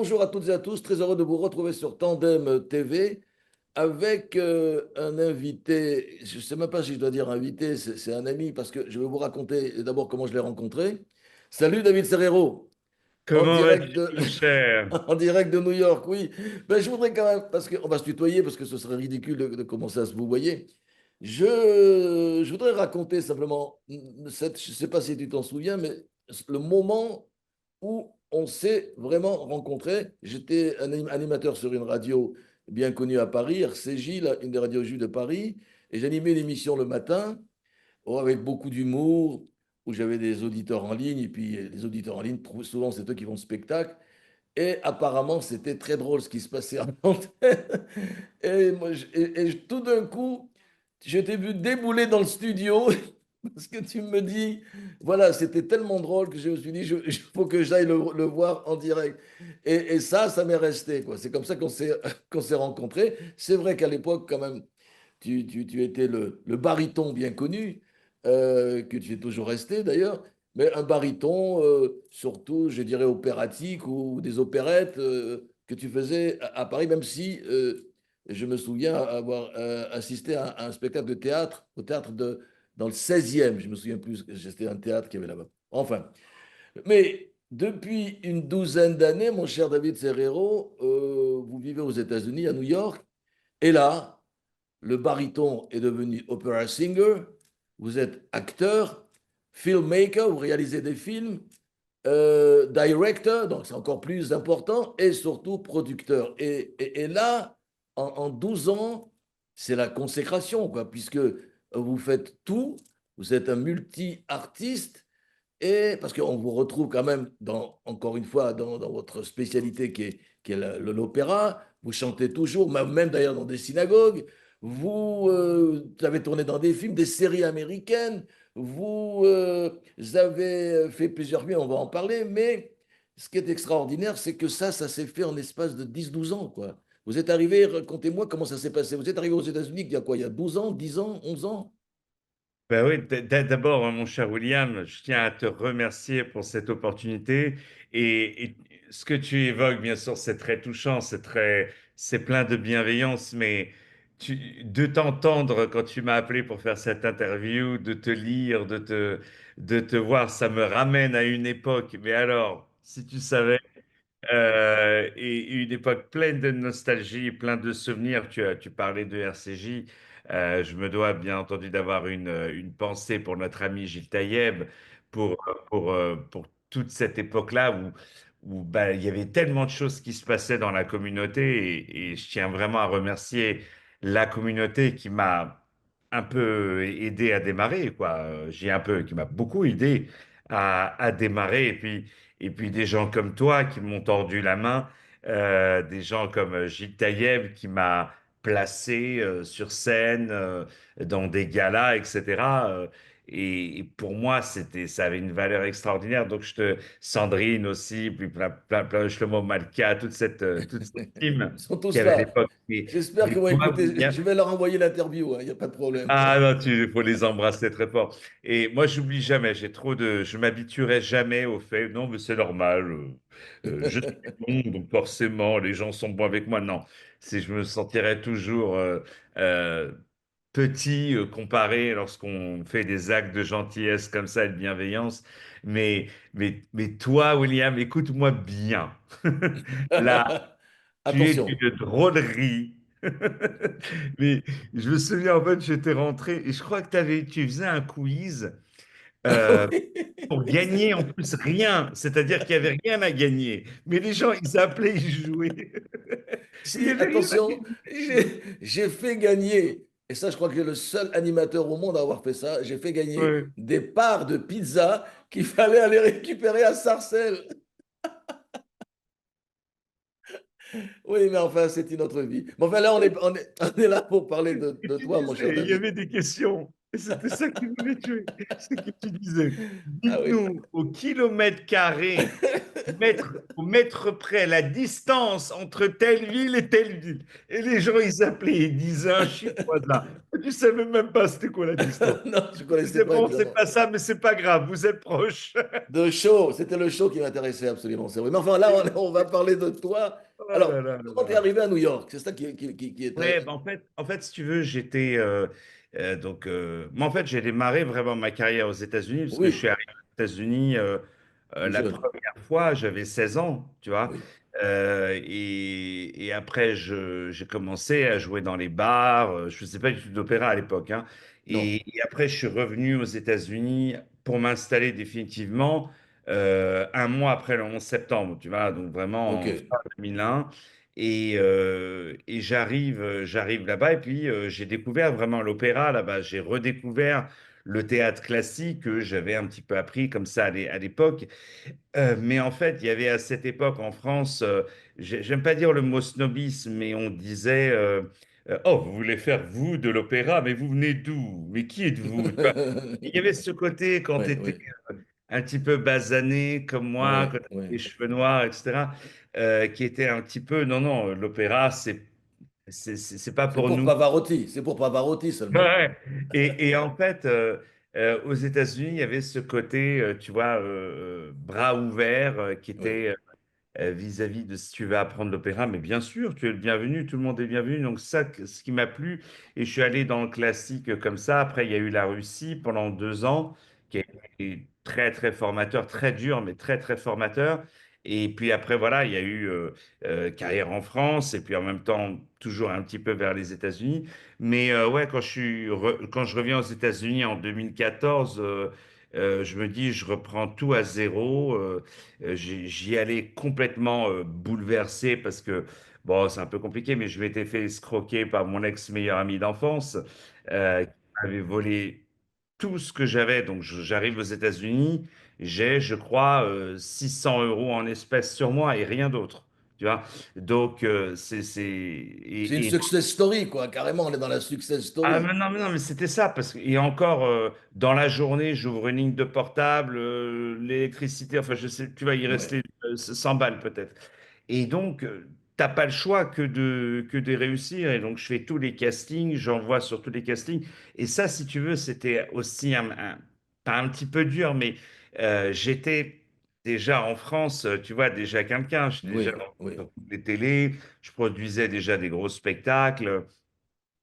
Bonjour à toutes et à tous, très heureux de vous retrouver sur Tandem TV avec un invité, je ne sais même pas si je dois dire invité, c'est un ami parce que je vais vous raconter d'abord comment je l'ai rencontré. Salut David Serrero, en Comment direct vas-tu, de, mon cher? en direct de New York, oui. Ben, je voudrais quand même, parce qu'on va se tutoyer, parce que ce serait ridicule de commencer à se vous voyez. Je voudrais raconter simplement, je ne sais pas si tu t'en souviens, mais le moment où on s'est vraiment rencontrés. J'étais un animateur sur une radio bien connue à Paris, RCJ, une des radios juives de Paris, et j'animais une émission le matin avec beaucoup d'humour, où j'avais des auditeurs en ligne, et puis les auditeurs en ligne, souvent c'est eux qui vont au spectacle. Et apparemment, c'était très drôle ce qui se passait en antenne. Et, moi, tout d'un coup, je t'ai vu débouler dans le studio parce que tu me dis, voilà, c'était tellement drôle que je me suis dit, il faut que j'aille le voir en direct. Et ça m'est resté, quoi. C'est comme ça qu'on s'est rencontrés. C'est vrai qu'à l'époque, quand même, tu étais le baryton bien connu, que tu es toujours resté d'ailleurs, mais un baryton, surtout, je dirais, opératique ou des opérettes que tu faisais à Paris, même si je me souviens avoir assisté à un spectacle de théâtre, dans le 16e, je me souviens plus, c'était un théâtre qu'il y avait là-bas. Enfin, mais depuis une douzaine d'années, mon cher David Serrero, vous vivez aux États-Unis, à New York, et là, le baryton est devenu opera singer, vous êtes acteur, filmmaker, vous réalisez des films, director, donc c'est encore plus important, et surtout producteur. Et là, en 12 ans, c'est la consécration, quoi, puisque vous faites tout, vous êtes un multi-artiste, et parce qu'on vous retrouve quand même, encore une fois, dans votre spécialité qui est l'opéra, vous chantez toujours, même d'ailleurs dans des synagogues, vous avez tourné dans des films, des séries américaines, vous avez fait plusieurs films, on va en parler, mais ce qui est extraordinaire, c'est que ça s'est fait en espace de 10 12 ans, quoi. Vous êtes arrivé, racontez-moi comment ça s'est passé. Vous êtes arrivé aux États-Unis il y a quoi? Il y a 12 ans, 10 ans, 11 ans? Ben oui, d'abord, mon cher William, je tiens à te remercier pour cette opportunité. Et ce que tu évoques, bien sûr, c'est très touchant, c'est plein de bienveillance, mais de t'entendre quand tu m'as appelé pour faire cette interview, de te lire, de te voir, ça me ramène à une époque. Mais alors, si tu savais. Et une époque pleine de nostalgie, plein de souvenirs. Tu parlais de RCJ. Je me dois bien entendu d'avoir une pensée pour notre ami Gilles Taïeb, pour toute cette époque-là où bah, il y avait tellement de choses qui se passaient dans la communauté et je tiens vraiment à remercier la communauté qui m'a un peu aidé à démarrer, quoi. Qui m'a beaucoup aidé à démarrer. Et puis des gens comme toi qui m'ont tordu la main, des gens comme Gilles Taïeb qui m'a placé sur scène, dans des galas, etc. Et pour moi, ça avait une valeur extraordinaire. Donc, Sandrine aussi, puis Shlomo Malka, toute cette team Ils sont qu'il tous y avait à là. l'époque. J'espère Mais qu'ils vont toi, écouter. William, Je vais leur envoyer l'interview, il n'y a pas de problème. ah non, il faut les embrasser très fort. Et moi, j'oublie jamais, je m'habituerai jamais au fait, non, mais c'est normal, je suis bon, donc forcément, les gens sont bons avec moi. Non, je me sentirai toujours euh, petit comparé lorsqu'on fait des actes de gentillesse comme ça et de bienveillance. Mais toi, William, écoute-moi bien. Là, tu es Attention. d'une drôlerie. Mais je me souviens, en fait, j'étais rentré et je crois que tu faisais un quiz euh, pour gagner en plus rien. C'est-à-dire qu'il n'y avait rien à gagner. Mais les gens, ils appelaient, ils jouaient. Il n'y Si, avait rien à attention, gagner. j'ai fait gagner, et ça, je crois que j'ai le seul animateur au monde à avoir fait ça, j'ai fait gagner Ouais. des parts de pizza qu'il fallait aller récupérer à Sarcelles. Oui, mais enfin, c'est une autre vie. Mais enfin, là, on est là pour parler Et de tu toi, mon cher disais, il y David. avait des questions. Et c'était ça qui m'avait tué. C'est que tu disais, Ah oui. dites-nous au kilomètre carré Faut mettre près la distance entre telle ville et telle ville. Et les gens, ils appelaient, ils disaient un chiffre au hasard. Tu savais même pas c'était quoi la distance. Non, je ne Je connaissais disais, pas, bon, c'est évidemment. pas ça, mais c'est pas grave, vous êtes proche. De show, c'était le show qui m'intéressait absolument, c'est vrai. Mais enfin, là, on va parler de toi. Oh Alors, là là là comment tu es là. arrivé à New York? C'est ça qui est... Ouais, bah, en fait, si tu veux, j'étais moi, en fait, j'ai démarré vraiment ma carrière aux États-Unis parce que je suis Oui, arrivé aux États-Unis tout la jeune. première fois, j'avais 16 ans, tu vois. Oui. Et après, j'ai commencé à jouer dans les bars. Je ne faisais pas du tout d'opéra à l'époque, hein. Non. Et après, je suis revenu aux États-Unis pour m'installer définitivement un mois après le 11 septembre, tu vois, donc Ok. vraiment en fin 2001. Et j'arrive là-bas et puis j'ai découvert vraiment l'opéra là-bas. J'ai redécouvert le théâtre classique que j'avais un petit peu appris comme ça à l'époque. Mais en fait, il y avait à cette époque en France, j'aime pas dire le mot snobisme, mais on disait oh, vous voulez faire vous de l'opéra, mais vous venez d'où? Mais qui êtes-vous? Tu vois. Il y avait ce côté quand tu Oui, étais oui, un petit peu basané comme moi, oui, quand tu avais les oui. cheveux noirs, etc., qui était un petit peu non, non, l'opéra, c'est pas C'est pour pour nous. Pavarotti, c'est pour Pavarotti seulement. Ouais. Et en fait, aux États-Unis, il y avait ce côté, tu vois, bras ouverts qui Oui, était vis-à-vis de si tu veux apprendre l'opéra, mais bien sûr, tu es le bienvenu, tout le monde est bienvenu. Donc ça, ce qui m'a plu, et je suis allé dans le classique comme ça. Après, il y a eu la Russie pendant 2 ans, qui a été très très formateur, très dur, mais très très formateur. Et puis après, voilà, il y a eu carrière en France, et puis en même temps, toujours un petit peu vers les États-Unis. Mais ouais, quand je reviens aux États-Unis en 2014, je me dis, je reprends tout à zéro. J'y allais complètement bouleversé parce que, bon, c'est un peu compliqué, mais je m'étais fait escroquer par mon ex-meilleur ami d'enfance qui m'avait volé tout ce que j'avais. Donc, j'arrive aux États-Unis, j'ai, je crois, 600 euros en espèces sur moi et rien d'autre. Tu vois? Donc, c'est une success story, quoi. Carrément, on est dans la success ah, story. mais non, mais c'était ça, parce que, et encore, dans la journée, j'ouvre une ligne de portable, l'électricité, enfin, je sais, tu vois, il Ouais, restait 100 balles peut-être. Et donc, t'as pas le choix que de réussir. Et donc, je fais tous les castings, j'envoie sur tous les castings. Et ça, si tu veux, c'était aussi pas un petit peu dur, mais j'étais déjà en France, tu vois, déjà quelqu'un. J'étais déjà oui, dans oui, toutes les télés, je produisais déjà des gros spectacles.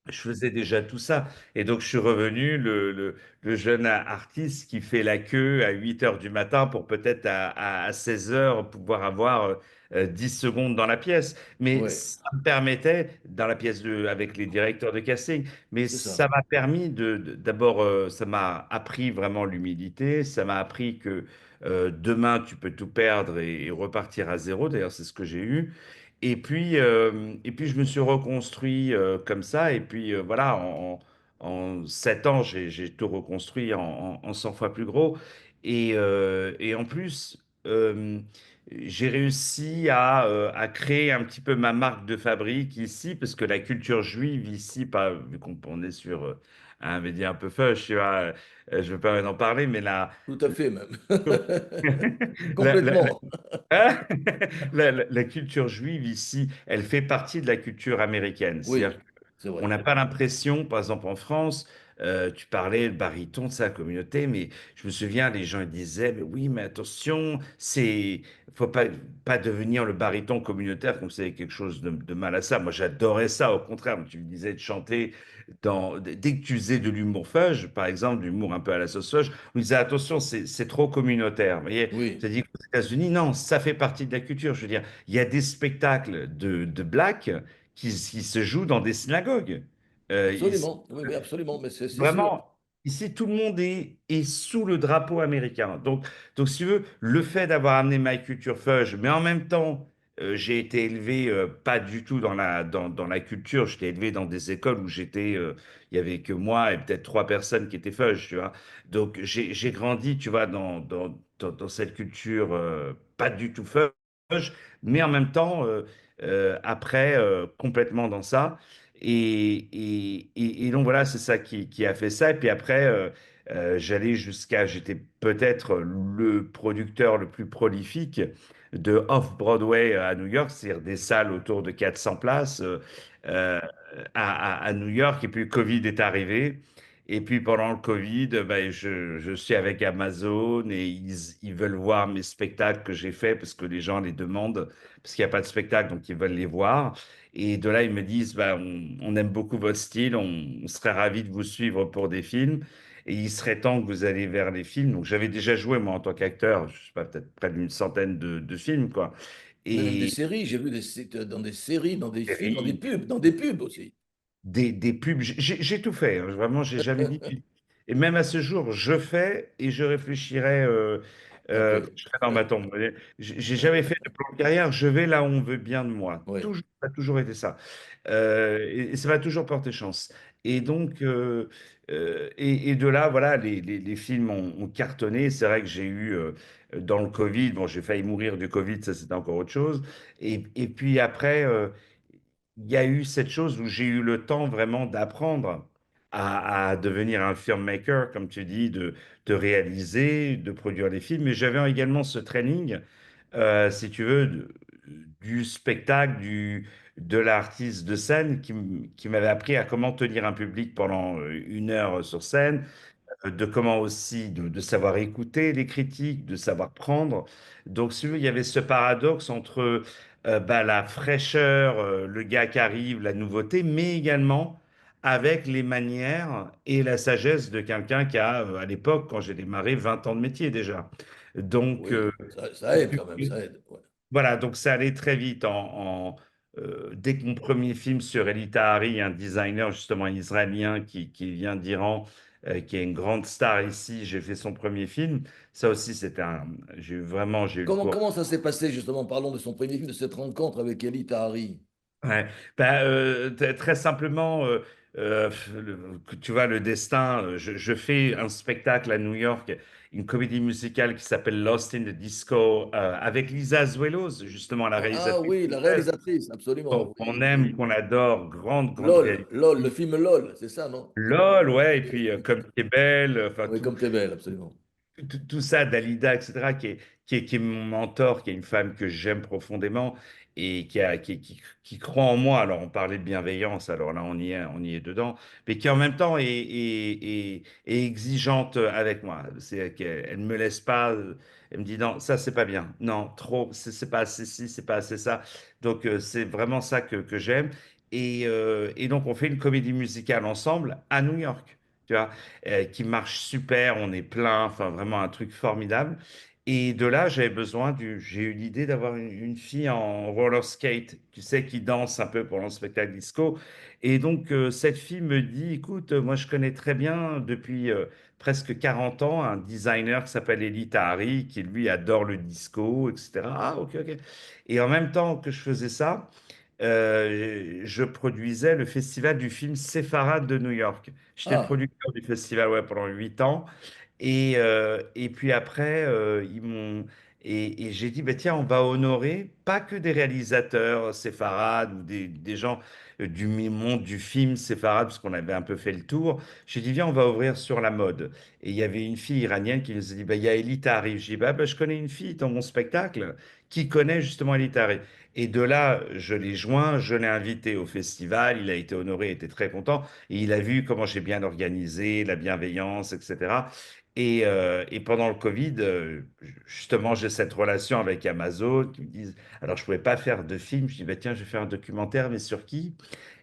Je faisais déjà tout ça. Et donc, je suis revenu, le jeune artiste qui fait la queue à 8 heures du matin pour peut-être à 16 heures pouvoir avoir 10 secondes dans la pièce. Mais oui. ça me permettait, dans la pièce avec les directeurs de casting, mais C'est ça ça. m'a permis d'abord, ça m'a appris vraiment l'humilité. Ça m'a appris que demain, tu peux tout perdre et repartir à zéro. D'ailleurs, c'est ce que j'ai eu. Et puis, je me suis reconstruit comme ça. Et puis, voilà, en 7 ans, j'ai tout reconstruit en 100 fois plus gros. Et en plus, j'ai réussi à créer un petit peu ma marque de fabrique ici, parce que la culture juive ici, pas, vu qu'on on est sur un média un peu fudge, tu vois, je ne veux pas en parler, mais Tout à fait, même. la, la- Complètement. Hein. La culture juive ici, elle fait partie de la culture américaine. C'est-à-dire Oui, c'est qu'on vrai. n'a pas l'impression, par exemple en France, tu parlais de baryton de sa communauté, mais je me souviens, les gens ils disaient, mais oui, mais attention, faut pas devenir le baryton communautaire comme si c'était quelque chose de mal à ça. Moi, j'adorais ça, au contraire. Tu me disais de chanter dès que tu faisais de l'humour fudge, par exemple, de l'humour un peu à la sauce fudge, on disait, attention, c'est trop communautaire. Vous voyez, Oui, c'est-à-dire qu'aux États-Unis, non, ça fait partie de la culture. Je veux dire, il y a des spectacles de black qui se jouent dans des synagogues. Ici, absolument. Oui, oui, absolument. Mais c'est sûr. vraiment, ici, tout le monde est sous le drapeau américain. Donc, si tu veux, le fait d'avoir amené ma culture fudge, mais en même temps, j'ai été élevé pas du tout dans la culture. J'étais élevé dans des écoles où il y avait que moi et peut-être 3 personnes qui étaient fudge, tu vois. Donc, j'ai grandi, tu vois, dans cette culture pas du tout fudge, mais en même temps, après, complètement dans ça. Et donc voilà, c'est ça qui a fait ça. Et puis après, j'étais peut-être le producteur le plus prolifique de Off-Broadway à New York, c'est-à-dire des salles autour de 400 places euh, à New York. Et puis le Covid est arrivé. Et puis pendant le Covid, ben, je suis avec Amazon et ils veulent voir mes spectacles que j'ai faits parce que les gens les demandent, parce qu'il n'y a pas de spectacle, donc ils veulent les voir. Et de là, ils me disent, ben, on aime beaucoup votre style, on serait ravis de vous suivre pour des films. Et il serait temps que vous alliez vers les films. Donc j'avais déjà joué, moi, en tant qu'acteur, je sais pas, peut-être près d'une centaine de films, quoi. Même des Et séries, j'ai vu dans des séries, dans des films, séries, dans des pubs aussi. des pubs. J'ai tout fait, hein. Vraiment, j'ai jamais dit. Et même à ce jour, je fais et je réfléchirai quand Après, je serai dans ma tombe. J'ai jamais fait de plan de carrière. Je vais là où on veut bien de moi. oui. Toujours, ça a toujours été ça. Et ça va toujours porter chance. Et donc, et de là, voilà, les films ont cartonné. C'est vrai que j'ai eu dans le Covid, bon, j'ai failli mourir du Covid, ça c'était encore autre chose. Et puis après. Il y a eu cette chose où j'ai eu le temps vraiment d'apprendre à devenir un filmmaker, comme tu dis, de réaliser, de produire des films. Mais j'avais également ce training, si tu veux, du spectacle, de l'artiste de scène qui m'avait appris à comment tenir un public pendant 1 heure sur scène, de comment aussi de savoir écouter les critiques, de savoir prendre. Donc, si tu veux, il y avait ce paradoxe entre bah, la fraîcheur, le gars qui arrive, la nouveauté, mais également avec les manières et la sagesse de quelqu'un qui a, à l'époque, quand j'ai démarré, 20 ans de métier déjà. Donc, Oui, ça aide quand même, ça aide. Ouais. voilà, donc ça allait très vite. Dès que mon premier film sur Elita Hari, un designer justement israélien qui vient d'Iran, qui est une grande star ici, j'ai fait son premier film. Ça aussi, j'ai eu le courage. Comment ça s'est passé justement? Parlons de son premier film, de cette rencontre avec Elie Tahari. Ouais. Ben, très simplement, tu vois, le destin, je fais un spectacle à New York, une comédie musicale qui s'appelle Lost in the Disco, avec Lisa Azuelos, justement, la Ah réalisatrice oui, la réalisatrice, absolument. qu'on Oui, aime, oui. qu'on adore, grande LOL, LOL, le réalisatrice. film LOL, c'est ça, non? LOL, ouais, et puis Comme tu es belle, enfin Oui, comme t'es belle, absolument. tout ça, Dalida, etc., qui est mon mentor, qui est une femme que j'aime profondément et qui croit en moi. Alors, on parlait de bienveillance, alors là, on y est dedans, mais qui en même temps est exigeante avec moi. C'est qu'elle elle ne me laisse pas, elle me dit non, ça, c'est pas bien. Non, trop, c'est pas assez ci, c'est pas assez ça. Donc, c'est vraiment ça que j'aime. Et donc, on fait une comédie musicale ensemble à New York. Tu vois, qui marche super, on est plein, enfin vraiment un truc formidable. Et de là, j'ai eu l'idée d'avoir une fille en roller skate, tu sais, qui danse un peu pendant le spectacle disco. Et donc, cette fille me dit, écoute, moi je connais très bien depuis presque 40 ans un designer qui s'appelle Elie Tahari, qui lui adore le disco, etc. Ah, ok, ok. Et en même temps que je faisais ça, je produisais le festival du film Séfarade de New York. J'étais le Ah, producteur du festival, ouais, pendant 8 ans. Et puis après, ils m'ont. Et j'ai dit, bah, tiens, on va honorer pas que des réalisateurs séfarades ou des gens du monde du film séfarade, parce qu'on avait un peu fait le tour. J'ai dit, viens, on va ouvrir sur la mode. Et il y avait une fille iranienne qui nous a dit, bah, il y a Elie Tahari. J'ai dit, bah, je connais une fille dans mon spectacle qui connaît justement Elie Tahari. Et de là, je l'ai joint, je l'ai invité au festival, il a été honoré, il était très content, et il a vu comment j'ai bien organisé, la bienveillance, etc. Et pendant le Covid, justement, j'ai cette relation avec Amazon qui me disent, alors je ne pouvais pas faire de film, je dis, bah, tiens, je vais faire un documentaire, mais sur qui?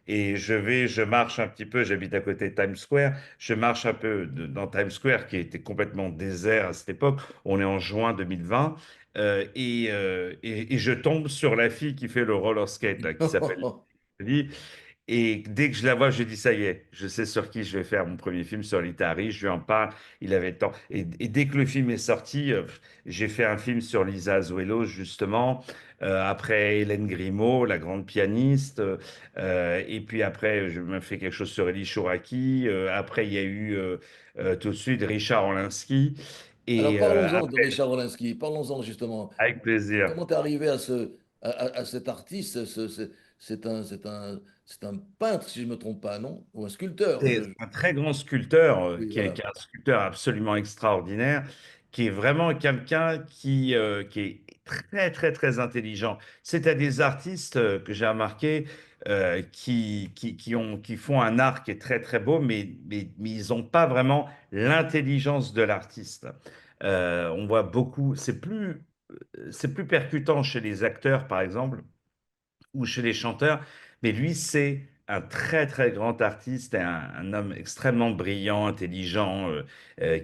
Et je marche un petit peu, j'habite à côté de Times Square, je marche un peu dans Times Square qui était complètement désert à cette époque, on est en juin 2020, et je tombe sur la fille qui fait le roller skate, là, qui s'appelle Lee. Et dès que je la vois, je dis, ça y est, je sais sur qui je vais faire mon premier film, sur l'Itari. Je lui en parle, il avait le temps. Et dès que le film est sorti, j'ai fait un film sur Lisa Azuelos, justement. Après Hélène Grimaud, la grande pianiste. Et puis après, je me fais quelque chose sur Elie Chouraki. Après, il y a eu tout de suite Richard Orlinski. alors Et parlons-en de après, Richard Wolinski, parlons-en justement. avec plaisir. Comment tu es arrivé à cet artiste? C'est un peintre, si je ne me trompe pas, non? Ou un sculpteur? C'est un très grand sculpteur, Oui, qui est voilà. un sculpteur absolument extraordinaire, qui est vraiment quelqu'un qui est très, très, très intelligent. C'est à des artistes que j'ai remarqué qui font un art qui est très, très beau, mais ils n'ont pas vraiment l'intelligence de l'artiste. On voit beaucoup, c'est plus percutant chez les acteurs, par exemple ou chez les chanteurs, mais lui, c'est un très, très grand artiste, et un homme extrêmement brillant, intelligent,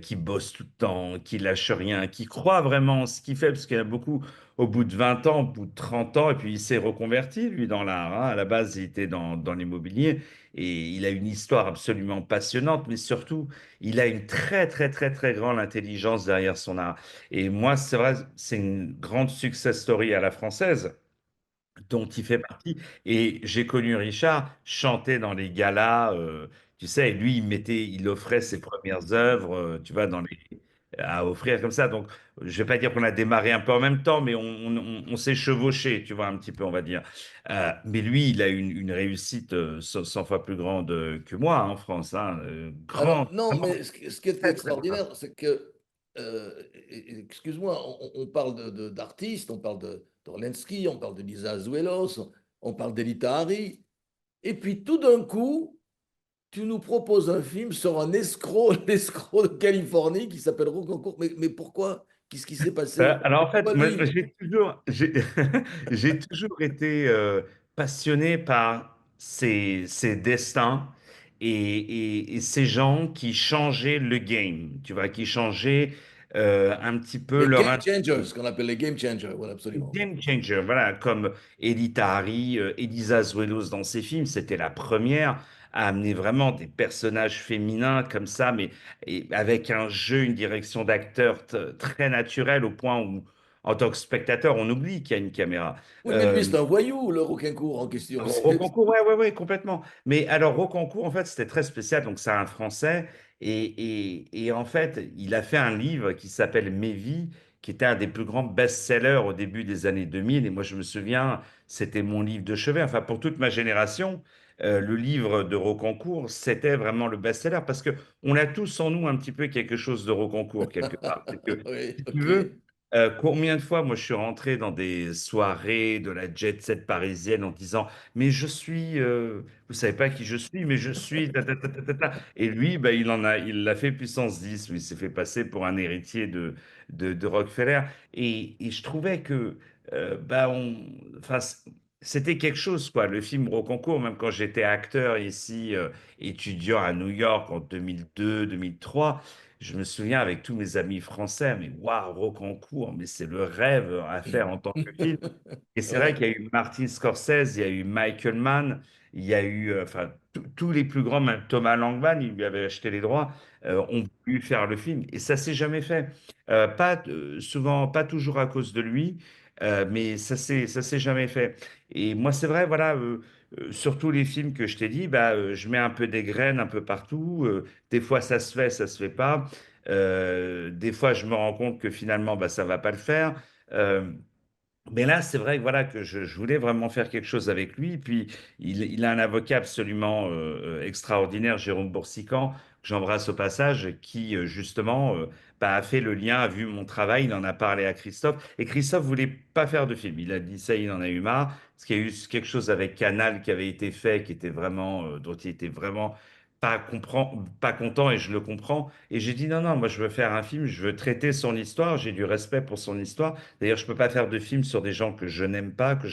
qui bosse tout le temps, qui lâche rien, qui croit vraiment en ce qu'il fait, parce qu'il y en a beaucoup au bout de 20 ans, au bout de 30 ans, et puis il s'est reconverti, lui, dans l'art, hein. À la base, il était dans l'immobilier, et il a une histoire absolument passionnante, mais surtout, il a une très, très, très, très grande intelligence derrière son art. Et moi, c'est vrai, c'est une grande success story à la française dont il fait partie. Et j'ai connu Richard chanter dans les galas, tu sais, et lui, il offrait ses premières œuvres, tu vois, à offrir comme ça. Donc, je vais pas dire qu'on a démarré un peu en même temps, mais on s'est chevauché, tu vois, un petit peu, on va dire. Mais lui, il a une réussite 100 fois plus grande que moi hein, en France, hein, Alors, grande, non, vraiment mais ce qui est très, très grande. extraordinaire, c'est que, excuse-moi, on parle d'artistes, on parle d'Orlensky, on parle de Lisa Azuelos, on parle d'Elita Hari, et puis tout d'un coup, tu nous proposes un film sur un escroc, l'escroc de Californie qui s'appelle Rocancourt. Mais pourquoi? Qu'est-ce qui s'est passé? Alors en fait, Pourquoi moi, lui? j'ai toujours été passionné par ces destins et ces gens qui changeaient le game, tu vois, qui changeaient un petit peu Les leur game changers, industrie. ce qu'on appelle les game changers, voilà, absolument. Game changer, voilà, comme Elita Hari, Elisa Azuelos dans ses films, c'était la première à amener vraiment des personnages féminins comme ça, mais avec un jeu, une direction d'acteur très naturelle au point où, en tant que spectateur, on oublie qu'il y a une caméra. Oui, mais lui, Euh, c'est un voyou, le Rocancourt en question. Rocancourt, ouais, ouais, ouais, complètement. Mais alors, Rocancourt, en fait, c'était très spécial. Donc, c'est un Français. Et en fait, il a fait un livre qui s'appelle Mes vies, qui était un des plus grands best-sellers au début des années 2000. Et moi, je me souviens, c'était mon livre de chevet. Enfin, pour toute ma génération, le livre de Rocancourt, c'était vraiment le best-seller parce que on a tous en nous un petit peu quelque chose de Rocancourt, quelque part. C'est que, Oui, si tu ok. veux, combien de fois, moi, je suis rentré dans des soirées de la jet set parisienne en disant mais je suis, vous savez pas qui je suis, mais je suis, ta, ta, ta, ta, ta, ta. Et lui, bah, il l'a fait puissance 10, mais il s'est fait passer pour un héritier de Rockefeller. Et je trouvais que, bah, enfin, c'était quelque chose, quoi. Le film Rocancourt, même quand j'étais acteur ici, étudiant à New York en 2002, 2003, je me souviens avec tous mes amis français, mais waouh, Rocancourt, mais c'est le rêve à faire en tant que film. Et c'est vrai Ouais. qu'il y a eu Martin Scorsese, il y a eu Michael Mann, il y a eu enfin tous les plus grands, même Thomas Langman, il lui avait acheté les droits, ont voulu faire le film et ça s'est jamais fait. Pas souvent, pas toujours à cause de lui, mais ça s'est jamais fait. Et moi c'est vrai, voilà, sur tous les films que je t'ai dit, bah, je mets un peu des graines un peu partout. Des fois ça se fait pas. Des fois je me rends compte que finalement bah ça va pas le faire. Euh, mais là, c'est vrai que voilà que je voulais vraiment faire quelque chose avec lui. Puis il a un avocat absolument extraordinaire, Jérôme Boursican, que j'embrasse au passage, qui justement bah, a fait le lien, a vu mon travail, il en a parlé à Christophe. Et Christophe voulait pas faire de film. Il a dit ça, il en a eu marre. Parce qu'il y a eu quelque chose avec Canal qui avait été fait, qui était vraiment, dont il était vraiment pas content, et je le comprends. Et j'ai dit non, non, moi je veux faire un film, je veux traiter son histoire, j'ai du respect pour son histoire. D'ailleurs, je peux pas faire de film sur des gens que je n'aime pas, que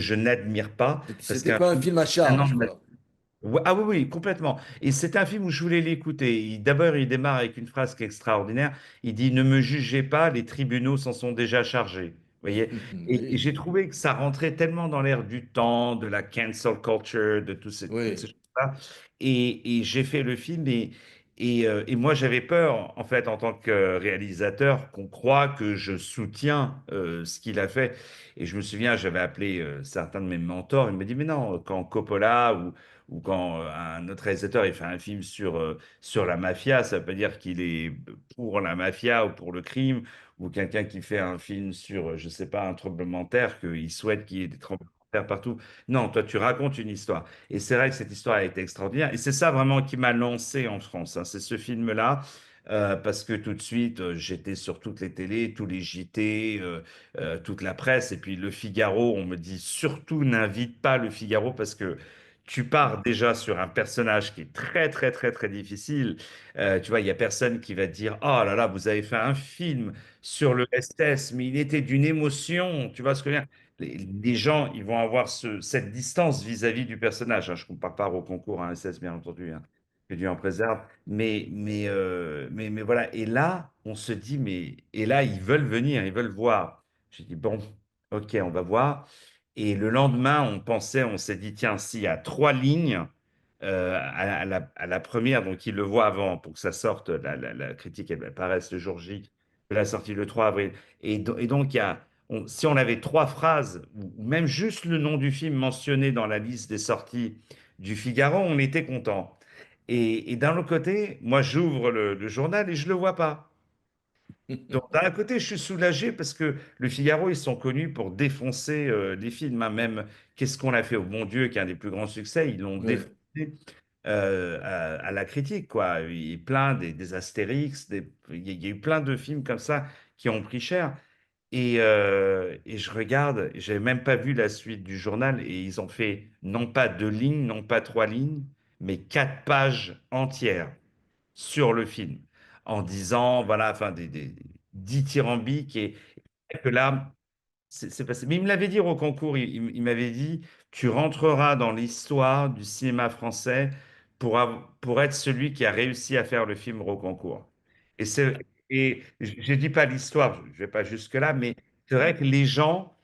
je n'admire pas, parce C'était qu'un pas un film, film à un an charge, de ma- quoi. Ouais, ah oui, oui, complètement. Et c'est un film où je voulais l'écouter. D'abord, il démarre avec une phrase qui est extraordinaire. Il dit, ne me jugez pas, les tribunaux s'en sont déjà chargés. Vous voyez? Et Oui, j'ai trouvé que ça rentrait tellement dans l'air du temps, de la cancel culture, de toutes ces oui. choses-là. Et j'ai fait le film et moi, j'avais peur, en fait, en tant que réalisateur, qu'on croit que je soutiens ce qu'il a fait. Et je me souviens, j'avais appelé certains de mes mentors. Ils me dit, mais non, quand Coppola ou quand un autre réalisateur il fait un film sur la mafia, ça veut pas dire qu'il est pour la mafia ou pour le crime, ou quelqu'un qui fait un film sur, je sais pas, un tremblement de terre, qu'il souhaite qu'il y ait des tremblements de terre partout. Non, toi, tu racontes une histoire. Et c'est vrai que cette histoire a été extraordinaire. Et c'est ça vraiment qui m'a lancé en France, hein. C'est ce film-là. parce que tout de suite, j'étais sur toutes les télés, tous les JT, toute la presse, et puis Le Figaro, on me dit surtout n'invite pas Le Figaro parce que tu pars déjà sur un personnage qui est très, très, très, très difficile. Tu vois, il y a personne qui va te dire, oh là là, vous avez fait un film sur le SS, mais il était d'une émotion. Tu vois ce que je veux dire? Les gens, ils vont avoir cette distance vis-à-vis du personnage, hein. Je ne compare pas au concours à un SS, bien entendu, hein, que Dieu en préserve. Mais voilà. Et là, on se dit, mais. Et là, ils veulent venir, ils veulent voir. J'ai dit, bon, ok, on va voir. Et le lendemain, on s'est dit, tiens, s'il y a 3 lignes à la première, donc ils le voient avant pour que ça sorte, la critique, elle apparaisse le jour J de la sortie le 3 avril. Et donc, si on avait 3 phrases, ou même juste le nom du film mentionné dans la liste des sorties du Figaro, on était content. Et d'un autre côté, moi, j'ouvre le journal et je ne le vois pas. Donc, d'un côté, je suis soulagé parce que le Figaro, ils sont connus pour défoncer les films, hein. Même Qu'est-ce qu'on a fait au bon Dieu, qui est un des plus grands succès, ils l'ont Ouais. défoncé à la critique, quoi. Il y a plein des Astérix, il y a eu plein de films comme ça qui ont pris cher. Et je regarde, j'avais même pas vu la suite du journal, et ils ont fait non pas 2 lignes, non pas 3 lignes, mais 4 pages entières sur le film, en disant, voilà, enfin, des dithyrambiques, et que là, c'est passé. Mais il me l'avait dit au concours, il m'avait dit, tu rentreras dans l'histoire du cinéma français pour être celui qui a réussi à faire le film Rocancourt. Et je ne dis pas l'histoire, je ne vais pas jusque-là, mais c'est vrai que les gens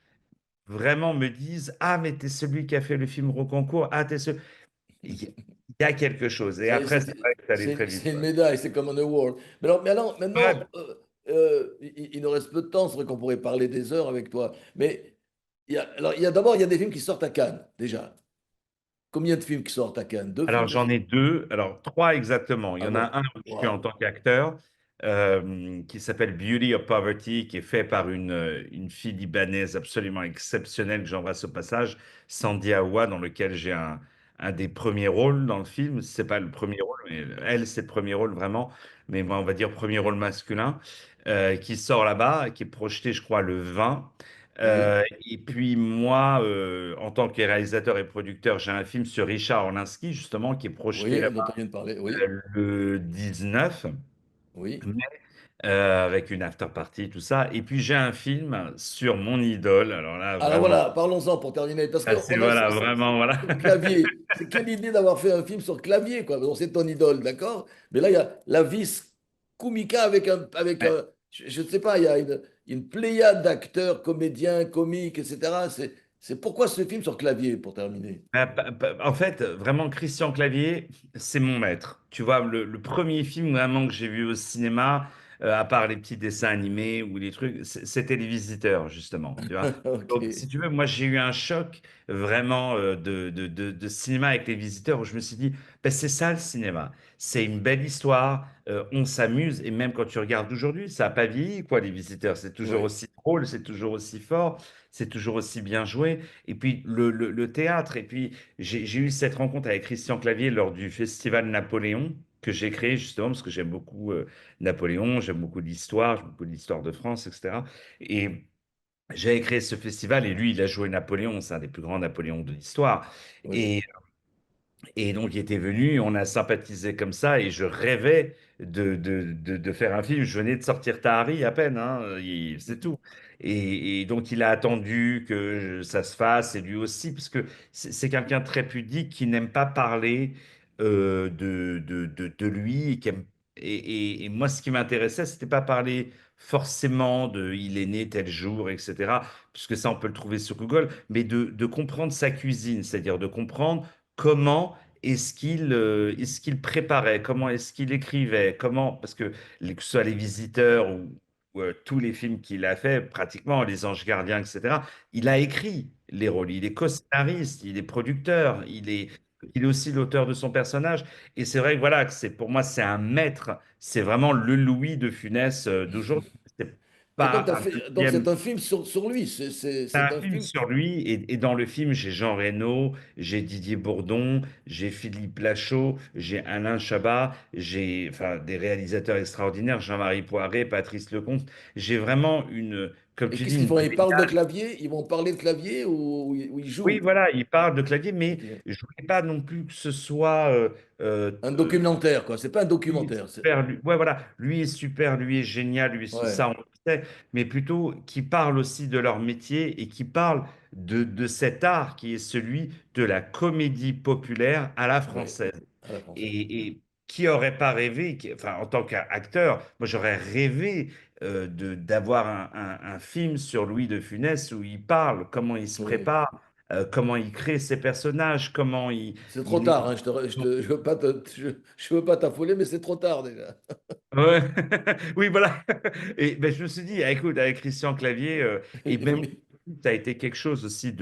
vraiment me disent, ah, mais tu es celui qui a fait le film Rocancourt, ah, t'es ce. Il y a quelque chose. Et après, c'est vrai que ça allait très vite. C'est une médaille, c'est comme un award. Mais alors, Ouais. maintenant, il nous reste peu de temps, c'est vrai qu'on pourrait parler des heures avec toi. Mais alors, d'abord, il y a des films qui sortent à Cannes, déjà. Combien de films qui sortent à Cannes? Deux Alors, films j'en aussi? ai 2, alors 3 exactement. Il y Ah en a bon? un où je suis en Waouh. tant qu'acteur, qui s'appelle Beauty of Poverty, qui est fait par une fille libanaise absolument exceptionnelle que j'embrasse au passage, Sandy Awa, dans lequel j'ai un des premiers rôles dans le film. C'est pas le premier rôle, mais elle, c'est le premier rôle vraiment. Mais moi, on va dire premier rôle masculin, qui sort là-bas, qui est projeté, je crois, le 20. Oui, Et puis moi, en tant que réalisateur et producteur, j'ai un film sur Richard Orlinski, justement, qui est projeté oui, là-bas dont on vient de parler, oui, le 19, oui. mais, avec une after party, tout ça. Et puis j'ai un film sur mon idole. Alors là, Alors vraiment, voilà, parlons-en pour terminer. Parce ah, c'est qu'on a voilà, vraiment, voilà. sur Clavier. C'est quelle idée d'avoir fait un film sur Clavier, quoi. Bon, c'est ton idole, d'accord? Mais là, il y a la vis comica je ne sais pas, il y a une pléiade d'acteurs, comédiens, comiques, etc. C'est pourquoi ce film sur Clavier, pour terminer. En fait, vraiment, Christian Clavier, c'est mon maître. Tu vois, le premier film vraiment que j'ai vu au cinéma, à part les petits dessins animés ou les trucs, c'était Les Visiteurs, justement. Tu vois. Ok, Donc, si tu veux, moi, j'ai eu un choc vraiment de cinéma avec Les Visiteurs où je me suis dit, ben, c'est ça le cinéma. C'est une belle histoire, on s'amuse, et même quand tu regardes aujourd'hui, ça n'a pas vieilli, quoi, Les Visiteurs. C'est toujours oui, aussi drôle, c'est toujours aussi fort, c'est toujours aussi bien joué. Et puis le théâtre. Et puis j'ai eu cette rencontre avec Christian Clavier lors du festival Napoléon que j'ai créé justement parce que j'aime beaucoup Napoléon, j'aime beaucoup l'histoire de France, etc. Et j'avais créé ce festival et lui, il a joué Napoléon, c'est un des plus grands Napoléons de l'histoire. oui. Et donc, il était venu, on a sympathisé comme ça, et je rêvais de faire un film. Je venais de sortir Tahari à peine, hein, c'est tout. Et donc, il a attendu que ça se fasse, et lui aussi, parce que c'est quelqu'un de très pudique qui n'aime pas parler de lui. Et moi, ce qui m'intéressait, c'était pas parler forcément de il est né tel jour, etc., puisque ça, on peut le trouver sur Google, mais de comprendre sa cuisine, c'est-à-dire de comprendre comment est-ce qu'il préparait, comment est-ce qu'il écrivait, comment, parce que que ce soit Les Visiteurs ou tous les films qu'il a fait, pratiquement Les Anges Gardiens, etc., il a écrit les rôles, il est co-scénariste, il est producteur, il est aussi l'auteur de son personnage. Et c'est vrai que voilà, que pour moi, c'est un maître, c'est vraiment le Louis de Funès d'aujourd'hui. Et donc, pas un donc c'est deuxième. un film sur lui. C'est C'est un un film film. sur lui et dans le film, j'ai Jean Reno, j'ai Didier Bourdon, j'ai Philippe Lachaud, j'ai Alain Chabat, j'ai enfin, des réalisateurs extraordinaires, Jean-Marie Poiret, Patrice Lecomte. J'ai vraiment une, comme Et tu dis, qu'est-ce qu'ils une font? Ils parlent de brigade. clavier? Ils vont parler de clavier ou ils Oui, jouent? voilà, il parle de clavier, mais Ok. je voulais pas non plus que ce soit euh, Un euh, documentaire, quoi. C'est pas un lui est documentaire. super, ouais, voilà, lui est super, lui est génial, Ouais, ça on le sait, mais plutôt qui parle aussi de leur métier et qui parle de cet art qui est celui de la comédie populaire à la ouais. française. À la française. Et qui aurait pas rêvé, enfin, en tant qu'acteur, moi j'aurais rêvé d'avoir un film sur Louis de Funès où il parle, comment il se Oui. prépare, comment il crée ses personnages, comment C'est trop il, tard, hein. Je veux pas je veux pas t'affoler, mais c'est trop tard déjà. Ouais. Oui, voilà. Et ben, je me suis dit, ah, écoute, avec Christian Clavier, et Il vaut même, mieux. ça a été quelque chose aussi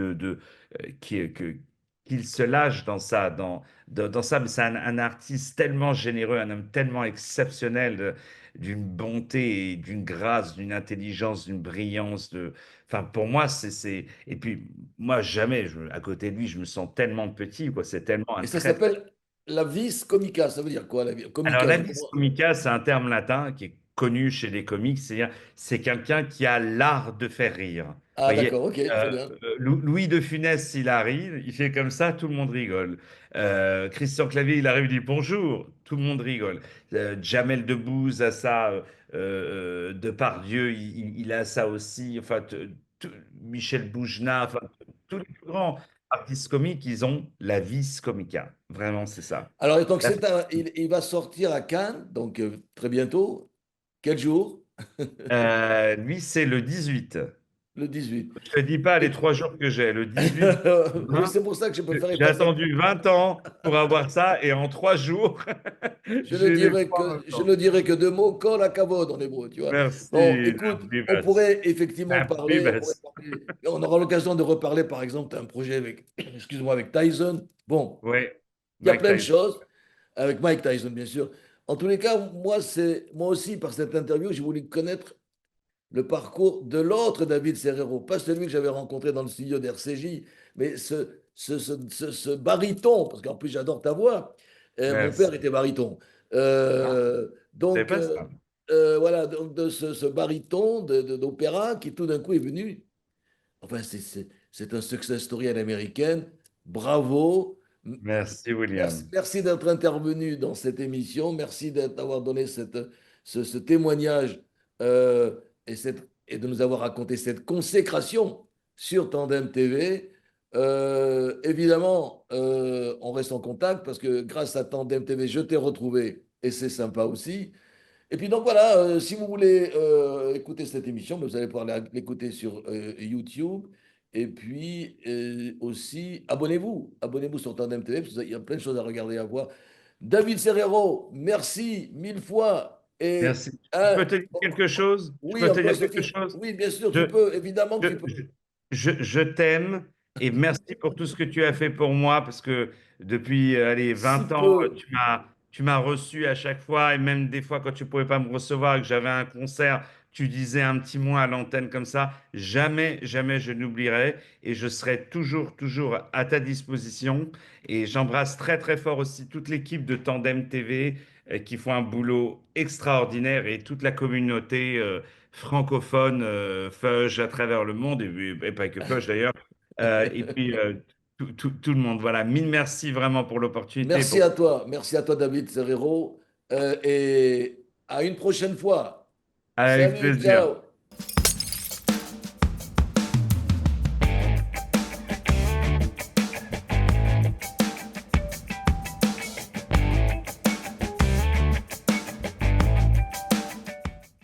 qu'il se lâche dans ça. Mais c'est un artiste tellement généreux, un homme tellement exceptionnel, d'une bonté, et d'une grâce, d'une intelligence, d'une brillance. Enfin, pour moi, Et puis, moi, jamais, à côté de lui, je me sens tellement petit, quoi. C'est tellement un Et ça très, très. s'appelle la vis comica. Ça veut dire quoi, la vis Alors, comica? la vis comica, c'est un terme latin qui est connu chez les comiques, c'est-à-dire c'est quelqu'un qui a l'art de faire rire. Vous Ah, voyez, d'accord, ok, très bien. Louis de Funès, il arrive, il fait comme ça, tout le monde rigole. Christian Clavier, il arrive, il dit bonjour, tout le monde rigole. Jamel Debbouze a ça, Depardieu, il a ça aussi. Enfin, Michel Boujna, enfin, tous les plus grands artistes comiques, ils ont la vis comica. Vraiment, c'est ça. Alors, donc, il va sortir à Cannes, donc très bientôt. Quel jour? Lui, c'est le 18. Le 18. Je te dis pas les Et- 3 jours que j'ai. Le 18, Oui, hein, c'est pour ça que je préfère j'ai passer. attendu 20 ans pour avoir ça et en 3 jours, j'ai les trois en même Je temps. ne dirai que deux mots, kol hakavod en hébreu, tu vois. Bon, Merci, écoute, Abibas. on pourrait Abibas. parler, on aura l'occasion de reparler, par exemple, d'un projet avec, excuse-moi, avec Tyson. Bon, Oui, il y a Mike plein de Tyson. choses, avec Mike Tyson, bien sûr. En tous les cas, moi aussi, par cette interview, j'ai voulu connaître le parcours de l'autre David Serrero, pas celui que j'avais rencontré dans le studio d'RCJ, mais ce baryton, parce qu'en plus j'adore ta voix. Mon père Merci. était baryton. Ah, c'est Donc pas ça. voilà, donc de ce baryton d'opéra qui tout d'un coup est venu. Enfin, c'est un success story à l'américaine. Bravo. Merci, Merci, William. merci d'être intervenu dans cette émission. Merci d'avoir donné ce témoignage et, et de nous avoir raconté cette consécration sur Tandem TV. Évidemment, on reste en contact parce que grâce à Tandem TV, je t'ai retrouvé et c'est sympa aussi. Et puis donc voilà, si vous voulez écouter cette émission, vous allez pouvoir l'écouter sur YouTube. Et puis aussi, abonnez-vous sur Tandem TV, parce qu'il y a plein de choses à regarder, et à voir. David Serrero, merci mille fois. Et Merci. Je peux te dire oh, quelque chose? Je oui, peux on te peut dire se quelque finir. chose? Oui, bien sûr, Je, tu peux, évidemment que Je, tu peux. je- je t'aime et merci pour tout ce que tu as fait pour moi parce que depuis allez, Si 20 ans, peu. tu m'as reçu à chaque fois et même des fois quand tu ne pouvais pas me recevoir et que j'avais un concert, tu disais un petit mot à l'antenne comme ça. Jamais, jamais je n'oublierai et je serai toujours, toujours à ta disposition. Et j'embrasse très, très fort aussi toute l'équipe de Tandem TV qui font un boulot extraordinaire et toute la communauté. Francophone, Fudge à travers le monde, et pas que Fudge d'ailleurs, et puis tout le monde. Voilà, mille merci vraiment pour l'opportunité. Merci à toi David Serrero, et à une prochaine fois. Avec Salut, plaisir. ciao.